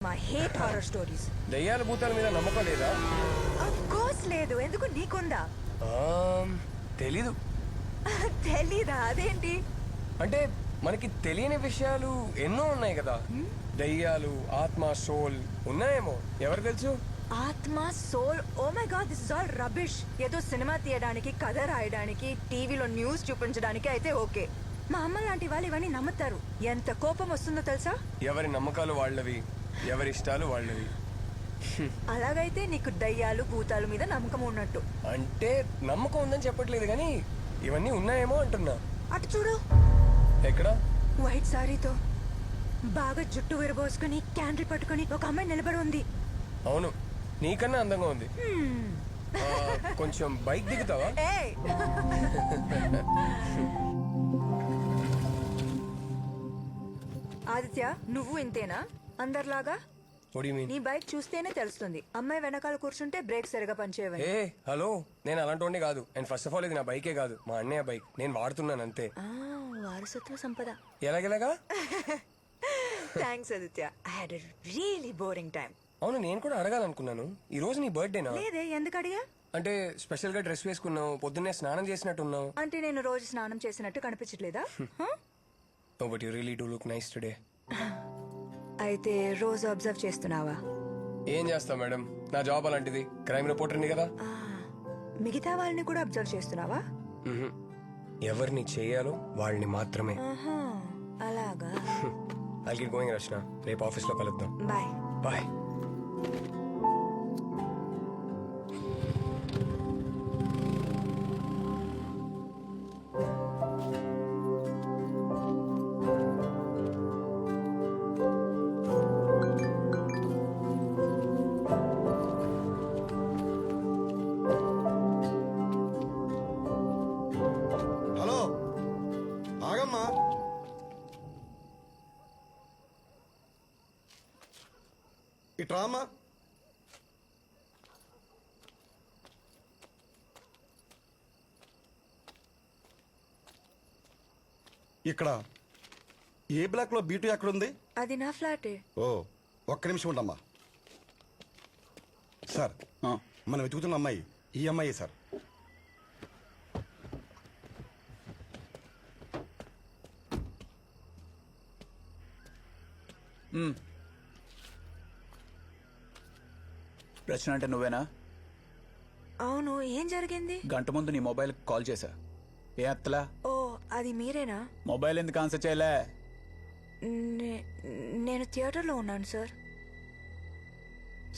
మా hate horror stories. దయ్యాల భూతాల మీద నమ్మకం లేదా? ఆఫ్ కోర్స్ లేదు. ఎందుకు నీకుందా? తెలీదు. తెలీదా? అదేంటి? అంటే మనకి తెలియని విషయాలు ఎన్నో ఉన్నాయి కదా. దయ్యాలు, ఆత్మ, సోల్ ఉన్నాయేమో, ఎవరు తెలుసు? ఆత్మ, soul, oh my god, this is all rubbish. ఏదో సినిమా తీయడానికి, కథ రాయడానికి, టీవీలో న్యూస్ చూపించడానికి అయితే ఓకే. మా అమ్మ లాంటి వాళ్ళు ఇవన్నీ నమ్ముతారు. ఎంత కోపం వస్తుందో తెలుసా? ఎవరి నమ్మకాలు వాళ్ళవి, ఎవరి ఇష్టాలు వాళ్ళవి. అలాగైతే నీకు దయ్యాలు, భూతాల మీద నమ్మకం ఉన్నట్టు. అంటే నమ్మకం ఉందని చెప్పట్లేదు కానీ ఇవన్నీ ఉన్నాయేమో అంటున్నా. అటు చూడు. ఎక్కడ? వైట్ సారీతో బాగా జుట్టు విరబోసుకుని క్యాండిల్ పట్టుకుని ఒక అమ్మాయి నిలబడి ఉంది. అవును, నీకన్నా అందంగా ఉంది. కొంచెం బైక్ దిగుతావా? ఏయ్! ఆదిత్య, నువ్వు ఇంతేనా అందరిలాగా? What do you mean? నీ బైక్ చూస్తేనే తెలుస్తుంది. అమ్మాయి వెనకాల కూర్చుంటే బ్రేక్ సరిగా పనిచేయవని. ఏ హలో, నేను అలాంటి కాదు. అండ్ ఫస్ట్ ఆఫ్ ఆల్ ఇది నా బైకే కాదు, మా అన్నయ్య బైక్. నేను వాడుతున్నాను అంతే. వారసత్వ సంపద. ఎలాగెలాగా? Thanks Aditya. I had a really boring time. అవును, నేను కూడా అడగాలనుకున్నాను. ఈ రోజు నీ బర్త్డేనా? లేదే, ఎందుకు అడిగా? అంటే స్పెషల్ గా డ్రెస్ వేసుకున్నావు, పొద్దున్నే స్నానం చేసినట్టున్నావు. అంటే నేను రోజు స్నానం చేసినట్టు కనిపించట్లేదా? But you really do look nice today. అయితే రోజు అబ్జర్వ్ చేస్తున్నావా? ఏం చేస్తావు మేడం, నా జాబ్ అలాంటిది. క్రైమ్ రిపోర్టర్ని కదా. మిగతా వాళ్ళని కూడా అబ్జర్వ్ చేస్తున్నావా? ఎవరిని చేయాలో వాళ్ళని మాత్రమే. అలాగా. ఐల్ గెట్ గోయింగ్ రచన. రేపు ఆఫీస్ లో కలుద్దాం. Bye bye. హలో, ఆగమ్మా. ఇట్రామా. ఇక్కడ ఏ బ్లాక్ లో బీటు ఎక్కడుంది? అది నా ఫ్లాటే. ఓ, ఒక్క నిమిషం ఉండమ్మా. సార్, మనం వెతుకుతున్న అమ్మాయి ఈ అమ్మాయి సార్. రచన అంటే నువ్వేనా? అవును, ఏం జరిగింది? గంట ముందు నీ మొబైల్ కాల్ చేశా. ఏ అత్తలా? ఓ, అది మీరేనా? మొబైల్ ఎందుకు ఆన్సర్ చేయలే? నేను థియేటర్లో ఉన్నాను సార్.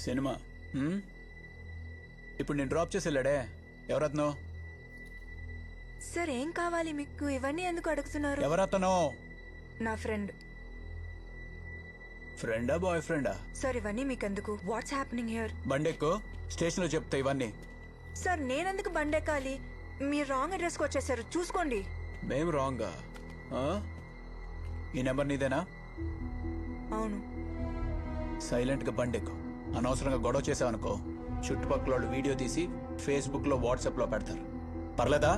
సినిమా. ఇప్పుడు నేను డ్రాప్ చేసి వెళ్ళాడే, ఎవరత్నో? సార్, ఏం కావాలి మీకు? ఇవన్నీ ఎందుకు అడుగుతున్నారు? ఎవరతనో? నా ఫ్రెండ్. ఫ్రెండా, బాయ్ ఫ్రెండా? సార్, ఇవన్నీ మీకెందుకు? What's happening here? బండెక్కు, స్టేషన్ లో చెప్తా ఇవన్నీ. సార్, నేనెందుకు బండెక్కాలి? మీరు రాంగ్ అడ్రస్ కి వచ్చేసారు, చూసుకోండి. మేము రాంగా? ఈ నెంబర్ నీదేనా? అవును. సైలెంట్ గా బండెక్కు. అనవసరంగా గొడవ చేసావనుకో, చుట్టుపక్కల వాళ్ళు వీడియో తీసి ఫేస్బుక్ లో, వాట్సాప్ లో పెడతారు. పర్లేదా?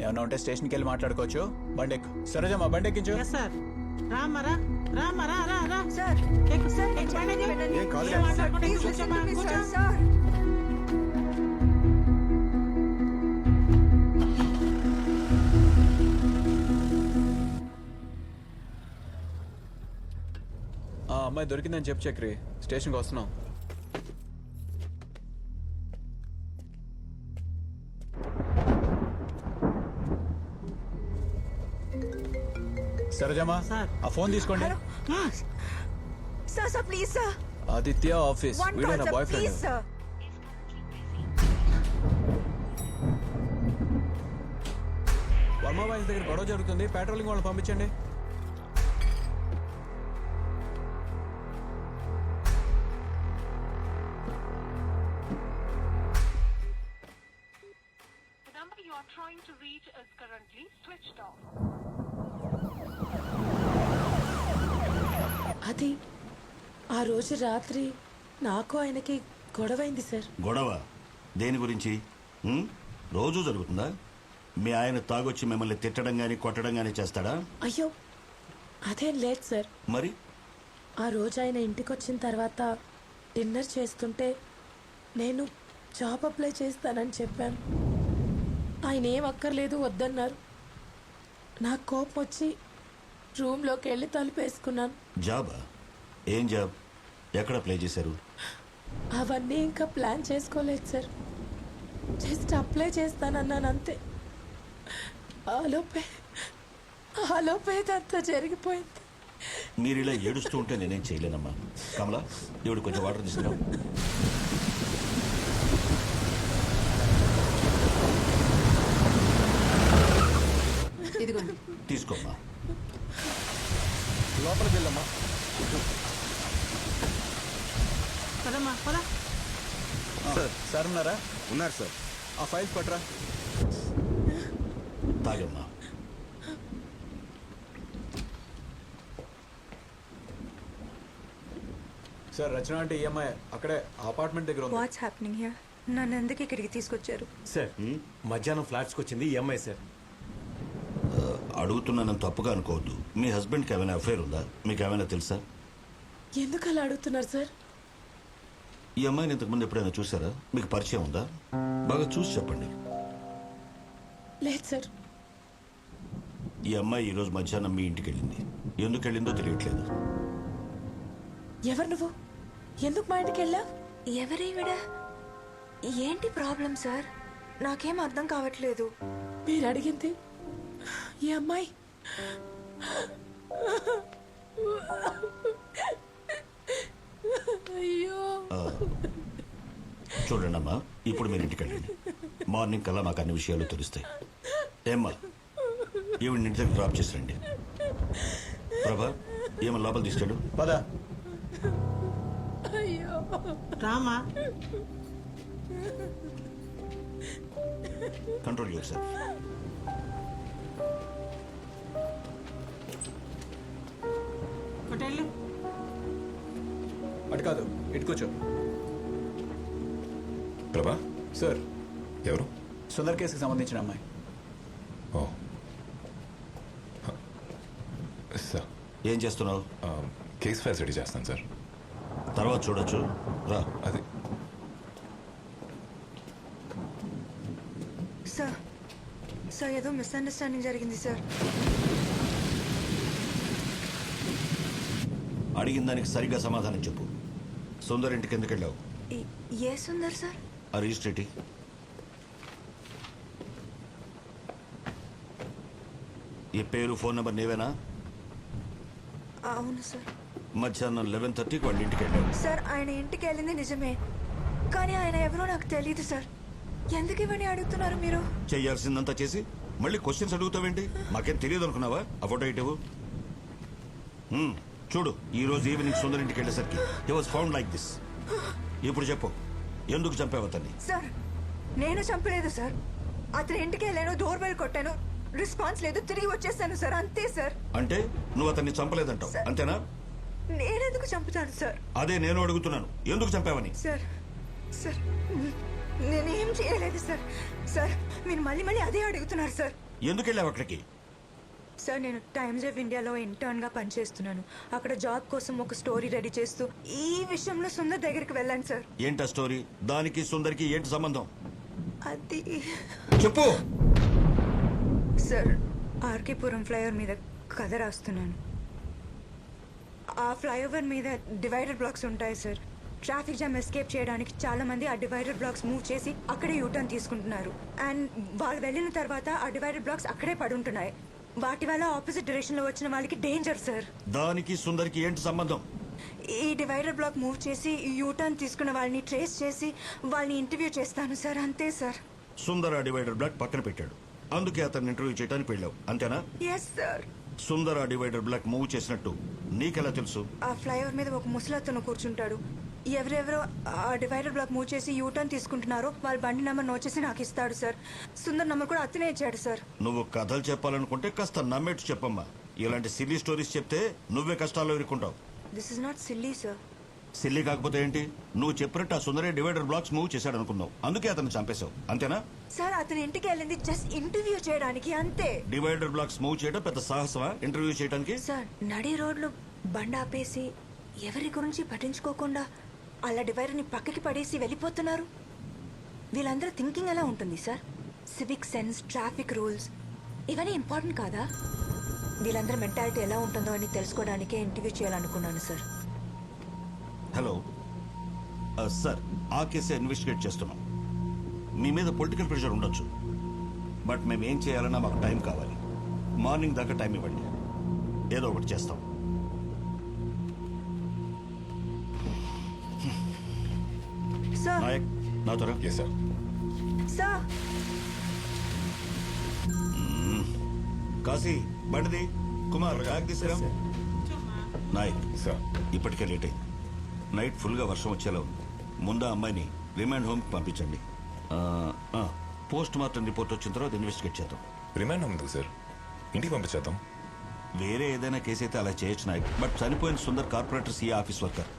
ఏమన్నా ఉంటే స్టేషన్కి వెళ్ళి మాట్లాడుకోవచ్చు. బండెక్కు. సరేజమ్మా, బండెక్కించు. సార్, ఏం కాదు కదా. Please listen to me sir. Sir, ఆ అమ్మాయి దొరికిందని చెప్పు చక్రి. స్టేషన్కి వస్తున్నాం. సరేజమ్మా, ఆ ఫోన్ తీసుకోండి. Sir, sir, please sir. Aditya office. వన్ వీడే కాల్ నా sir, bye please friend. Sir. Varma boys దగ్గర గొడవ జరుగుతుంది, పెట్రోలింగ్ వాళ్ళని పంపించండి. Trying to reach is currently switched off. అది ఆ రోజు రాత్రి నాకు ఆయనకి గొడవైంది సార్. గొడవ దేని గురించి? రోజు జరుగుతుందా? మీ ఆయన తాగొచ్చి మిమ్మల్ని తిట్టడం గానీ కొట్టడం గానీ చేస్తాడా? అయ్యో, అదేం లేదు సార్. మరి ఆ రోజు ఆయన ఇంటికి వచ్చిన తర్వాత డిన్నర్ చేస్తుంటే నేను జాబ్ అప్లై చేస్తానని చెప్పాను. ఆయన ఏం అక్కర్లేదు వద్దన్నారు. నాకు కోపం వచ్చి రూమ్లోకి వెళ్ళి తలుపేసుకున్నాను. జాబా? ఏం జాబ్? ఎక్కడ అప్లై చేశారు? అవన్నీ ఇంకా ప్లాన్ చేసుకోలేదు సార్. జస్ట్ అప్లై చేస్తానన్నాను అంతే. ఆలోపే అంతా జరిగిపోయింది. మీరు ఇలా ఏడుస్తూ ఉంటే నేనేం చేయలేనమ్మా. కమలా, దేవుడు కొంచెం వాటర్ తీసుకురా. తీసుకోమ్మా. లోపలికి వెళ్ళమ్మా. సార్ ఉన్నారా? ఉన్నారు సార్. ఆ ఫైల్స్ పట్టరా. తాగమ్మా. సార్ రచన అంటే ఈఎంఐ అక్కడే అపార్ట్మెంట్ దగ్గర ఉంది. Watts happening here? నన్ను ఎందుకు ఇక్కడికి తీసుకొచ్చారు? సార్ మధ్యాహ్నం ఫ్లాట్స్కి వచ్చింది ఈఎంఐ సార్. అడుగుతున్నానని తప్పుగా అనుకోవద్దు. మీ హస్బెండ్కి ఏమైనా అఫైర్ ఉందా? మీకు ఏమైనా తెలుసా? ఎందుకు అలా అడుగుతున్నారు సార్? ఈ అమ్మాయిని ఇంతకుముందు ఎప్పుడైనా చూసారా? మీకు పరిచయం ఉందా? బాగా చూసి చెప్పండి. లేదు సార్. ఈ అమ్మాయి ఈరోజు మధ్యాహ్నం మీ ఇంటికి వెళ్ళింది. ఎందుకు వెళ్ళిందో తెలియట్లేదు. ఎవరు నువ్వు? ఎందుకు మా ఇంటికి వెళ్ళా? ఎవరీవిడ? ఏంటి ప్రాబ్లం సార్? నాకేం అర్థం కావట్లేదు. మీరు అడిగింది ఈ అమ్మాయి. అయ్యో. చూడండి అమ్మా, ఇప్పుడు మీరు ఇంటికి వెళ్ళండి. మార్నింగ్ కల్లా మాకు అన్ని విషయాలు తెలుస్తాయి. ఏమ్మా, ఈవిడ ఇంటి దగ్గర డ్రాప్ చేసి రండి. ప్రభా, ఏమన్నా లోపల తీసుకెళ్ళు. పదా. అయ్యో. Rama. Control your self. Hotel అటు కాదు, ఇటు కూర్చో. ప్రభా, సార్, ఎవరు? సుందర్ కేసుకి సంబంధించిన అమ్మాయి. ఓ సార్, ఏం చేస్తున్నావు? కేస్ ఫైల్స్ రెడీ చేస్తాను సార్. తర్వాత చూడొచ్చు, రా. అది సార్, సార్ ఏదో మిస్అండర్స్టాండింగ్ జరిగింది సార్. అడిగిన దానికి సరిగ్గా సమాధానం చెప్పు. సుందర్ ఇంటికి ఎందుకు వెళ్ళావు? ఏ సుందర్ సార్? ఆ రిజిస్ట్రేటి. ఈ పేరు, ఫోన్ నెంబర్ నీవేనా? అవును సార్. మధ్యాహ్నం 11:30కి వాళ్ళ ఇంటికి వెళ్ళావు. సార్, ఆయన ఇంటికి వెళ్ళింది నిజమే, కానీ ఆయన ఎవరో నాకు తెలియదు సార్. ఎందుకు ఇవన్నీ అడుగుతున్నారు మీరు? చేయాల్సిందంతా చేసి మళ్ళీ క్వశ్చన్స్ అడుగుతావేంటి? మాకేం తెలియదు అనుకున్నావా? ఆ ఫోటో ఇటు చూడు. ఈ రోజు ఈవినింగ్ సుందర్ ఇంటికి వెళ్ళేసరికి he was found like this. ఇప్పుడు చెప్పు, ఎందుకు చంపావు అతన్ని? సార్, నేను చంపలేదు సార్. అతని ఇంటికి వెళ్ళాను, డోర్ బెల్ కొట్టాను, రెస్పాన్స్ లేదు, తిరిగి వచ్చేసాను సార్, అంతే సార్. అంటే నువ్వు అతన్ని చంపలేదంటావు, అంతేనా? నేనెందుకు చంపుతాను సార్? అదే నేను అడుగుతున్నాను, ఎందుకు చంపావని. సార్, సార్, నేనేం చేయలేదు సార్. సార్, మీరు మళ్ళీ మళ్ళీ అదే అడుగుతున్నారు సార్. ఎందుకు వెళ్ళావు అక్కడికి? సార్, నేను టైమ్స్ ఆఫ్ ఇండియాలో ఇంటర్న్గా పనిచేస్తున్నాను. అక్కడ జాబ్ కోసం ఒక స్టోరీ రెడీ చేస్తూ ఈ విషయంలో సుందర్ దగ్గరికి వెళ్ళాను సార్. ఏంటా స్టోరీ? దానికి సుందర్కి ఏంటి సంబంధం? అది చెప్పు. సార్, ఆర్కేపురం ఫ్లైఓవర్ మీద కథ రాస్తున్నాను. ఆ ఫ్లైఓవర్ మీద డివైడర్ బ్లాక్స్ ఉంటాయి సార్. ట్రాఫిక్ జామ్ ఎస్కేప్ చేయడానికి చాలా మంది ఆ డివైడర్ బ్లాక్స్ మూవ్ చేసి అక్కడే యూటర్న్ తీసుకుంటున్నారు. అండ్ వాళ్ళు వెళ్ళిన తర్వాత ఆ డివైడర్ బ్లాక్స్ అక్కడే పడుంటున్నాయి. వాటి వల్ల ఆపోజిట్ డైరెక్షన్ లో వచ్చిన వాళ్ళకి డేంజర్ సార్. దానికి సుందర్కి ఏంటి సంబంధం? ఈ డివైడర్ బ్లాక్ మూవ్ చేసి యూటర్న్ తీసుకున్న వాళ్ళని ట్రేస్ చేసి వాళ్ళని ఇంటర్వ్యూ చేస్తాను సార్, అంతే సార్. సుందర్ ఆ డివైడర్ బ్లాక్ పక్కన పెట్టాడు, అందుకే అతన్ని ఇంటర్వ్యూ చేయడానికి వెళ్ళావు, అంతేనా? Yes sir. సుందర్ ఆ డివైడర్ బ్లాక్ మూవ్ చేసినట్టు నీకెలా తెలుసు? ఆ ఫ్లైఓవర్ మీద ఒక ముసలతను కూర్చుంటాడు. ఎవరెవరో ఆ డివైడర్ బ్లాక్ మూవ్ చేసి యూటర్న్ తీసుకుంటున్నారో వాళ్ళ బండి నెంబర్ నోట్ చేసి నాకు ఇస్తాడు సార్. సుందర్ నెంబర్ కూడా అతనే ఇచ్చాడు సార్. నువ్వు కథలు చెప్పాలనుకుంటే కాస్త నమ్మేట్టు చెప్పమ్మా. ఇలాంటి సిల్లీ స్టోరీస్ చెప్తే నువ్వే కష్టాల్లో ఇరుక్కుంటావు. This is not silly sir. Silly కాకపోతే ఏంటి? నువ్వు చెప్పినట్టు ఆ సుందరే డివైడర్ బ్లాక్స్ మూవ్ చేశాడు అనుకున్నావు, అందుకే అతను చంపేశావు, అంతేనా? సార్, అతని ఇంటికి వెళ్ళింది జస్ట్ ఇంటర్వ్యూ చేయడానికి, అంతే. డివైడర్ బ్లాక్స్ మూవ్ చేయడం పెద్ద సాహసమా ఇంటర్వ్యూ చేయడానికి? సార్, నడి రోడ్లో బండి ఆపేసి ఎవరి గురించి పట్టించుకోకుండా అలా డివైడర్ని పక్కకి పడేసి వెళ్ళిపోతున్నారు? వీళ్ళందరూ థింకింగ్ ఎలా ఉంటుంది sir? Civic sense, traffic rules ఇవన్నీ ఇంపార్టెంట్ కాదా? వీళ్ళందరి మెంటాలిటీ ఎలా ఉంటుందో అని తెలుసుకోవడానికే ఇంటర్వ్యూ చేయాలనుకున్నాను సార్. హలో సార్, ఆ కేసే ఇన్వెస్టిగేట్ చేస్తున్నాం. మీ మీద పొలిటికల్ ప్రెషర్ ఉండొచ్చు, బట్ మేము ఏం చేయాలన్నా మాకు టైం కావాలి. మార్నింగ్ దాకా టైం ఇవ్వండి, ఏదో ఒకటి చేస్తాం. సార్ నాయక్, నా త్వర. Yes sir. సార్ కాశీ, బండిది. కుమార్, బ్యాగ్ తీసుకురా. నాయక్, సార్. ఇప్పటికే లేట్ అయింది. నైట్ ఫుల్గా వర్షం వచ్చేలా ఉంది. ముందు ఆ అమ్మాయిని రిమాండ్ హోమ్కి పంపించండి. పోస్ట్ మార్టం రిపోర్ట్ వచ్చిన తర్వాత ఇన్వెస్టిగేట్ చేద్దాం. రిమాండ్ ఉంది సార్, ఇంటికి పంపించేద్దాం. వేరే ఏదైనా కేసు అయితే అలా చేయొచ్చు నాయక్, బట్ చనిపోయిన Sundar corporator CA office worker.